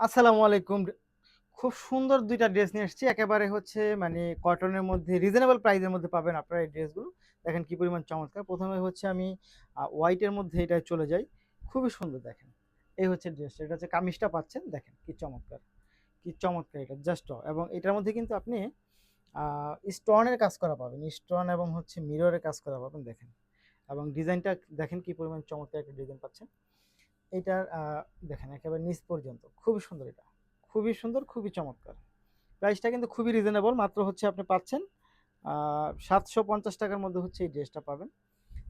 আসসালামু আলাইকুম। খুব সুন্দর ২ টা ড্রেস নিয়ে এসেছি। একেবারে হচ্ছে মানে কটনের মধ্যে রিজনেবল প্রাইস এর মধ্যে পাবেন আপনারা এই ড্রেসগুলো। দেখেন কি পরিমাণ চমৎকার। ১ম এ হচ্ছে আমি হোয়াইট এর মধ্যে এটায় চলে যাই। খুবই সুন্দর দেখেন। এই হচ্ছে ড্রেসটা। এটা হচ্ছে কামিজটা পাচ্ছেন। দেখেন কি চমৎকার। কি চমৎকার এটা জাস্ট এবং এটার মধ্যে কিন্তু আপনি আ স্টোনের কাজ করা পাবেন। স্টোন এবং হচ্ছে মিররের কাজ করা পাবেন দেখেন। এবং ডিজাইনটা দেখেন কি পরিমাণ চমৎকার একটা ডিজাইন পাচ্ছেন। এইটার দেখেন একেবারে নিচ পর্যন্ত। খুবই সুন্দর এটা। খুবই সুন্দর, খুবই চমৎকার। প্রাইসটা কিন্তু খুবই রিজনেবল। মাত্র হচ্ছে আপনি পাচ্ছেন আ ৳৭৫০ র মধ্যে হচ্ছে এই ড্রেসটা পাবেন।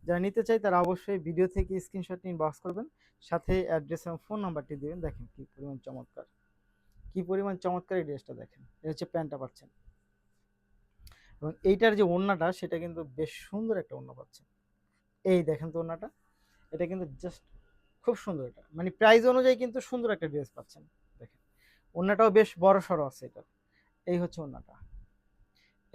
যারা নিতে চায় তারা অবশ্যই ভিডিও থেকে স্ক্রিনশট নিয়ে ইনবক্স করবেন। সাথে অ্যাড্রেস এবং ফোন নাম্বারটি দিবেন। দেখেন কি পরিমাণ চমৎকার। কি পরিমাণ চমৎকার এই ড্রেসটা দেখেন। এটা হচ্ছে প্যান্টটা পাচ্ছেন। এবং এইটার যে ওড়নাটা সেটা কিন্তু বেশ সুন্দর একটা ওড়না পাচ্ছেন। এই দেখেন তো ওড়নাটা। এটা কিন্তু জাস্ট খুব সুন্দর এটা। মানে প্রাইস অনুযায়ী কিন্তু সুন্দর একটা ড্রেস পাচ্ছেন। দেখেন। ওড়নাটাও বেশ বড়সড় আছে এটার। এই হচ্ছে ওড়নাটা।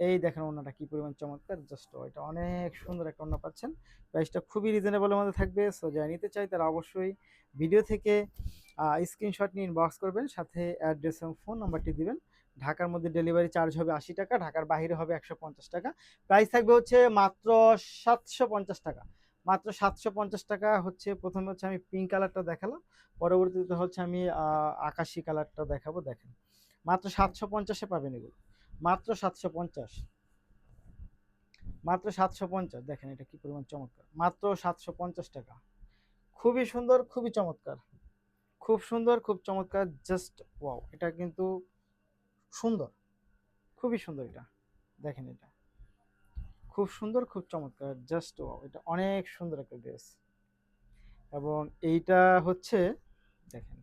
এই দেখেন ওড়নাটা কি পরিমাণ চমৎকার জাস্ট এটা অনেক সুন্দর একটা ওড়না পাচ্ছেন। প্রাইসটা খুবই রিজনেবল এর মধ্যে থাকবে। সো যারা নিতে চায় তারা অবশ্যই ভিডিও থেকে স্ক্রিনশট নিয়ে ইনবক্স করবেন। সাথে অ্যাড্রেস এবং ফোন নাম্বারটি দিবেন। ঢাকার মধ্যে ডেলিভারি চার্জ হবে ৳৮০, ঢাকার বাহিরে হবে ৳১৫০। প্রাইস থাকবে হচ্ছে মাত্র ৳৭৫০। মাত্র ৳৭৫০ হচ্ছে ১ম এ হচ্ছে আমি পিঙ্ক কালারটা দেখালাম। পরবর্তীতে হচ্ছে আমি আকাশি কালারটা দেখাবো দেখেন। মাত্র ৭৫০ এ পাবেন এগুলো। মাত্র ৭৫০ মাত্র ৭৫০ দেখেন এটা কি পরিমাণ চমৎকার। মাত্র ৳৭৫০ খুবই সুন্দর, খুবই চমৎকার। খুব সুন্দর, খুব চমৎকার জাস্ট ওয়াও! এটা কিন্তু সুন্দর, খুবই সুন্দর এটা। দেখেন এটা। খুব সুন্দর, খুব চমৎকার জাস্ট ওয়াও! এটা অনেক সুন্দর একটা ড্রেস। এবং এইটা হচ্ছে দেখেন,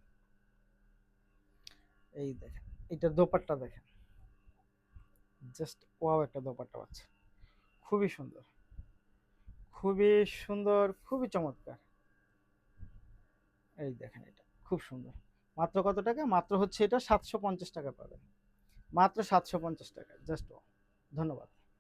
এই দেখেন। এটার দোপাট্টা দেখেন। জাস্ট ওয়াও একটা দোপাট্টা পাচ্ছেন। খুবই সুন্দর, খুবই সুন্দর, খুবই চমৎকার। এই দেখেন এটা খুব সুন্দর। মাত্র কত টাকা? মাত্র হচ্ছে এটা ৳৭৫০ পাবেন। মাত্র ৳৭৫০ জাস্ট ওয়াও! ধন্যবাদ।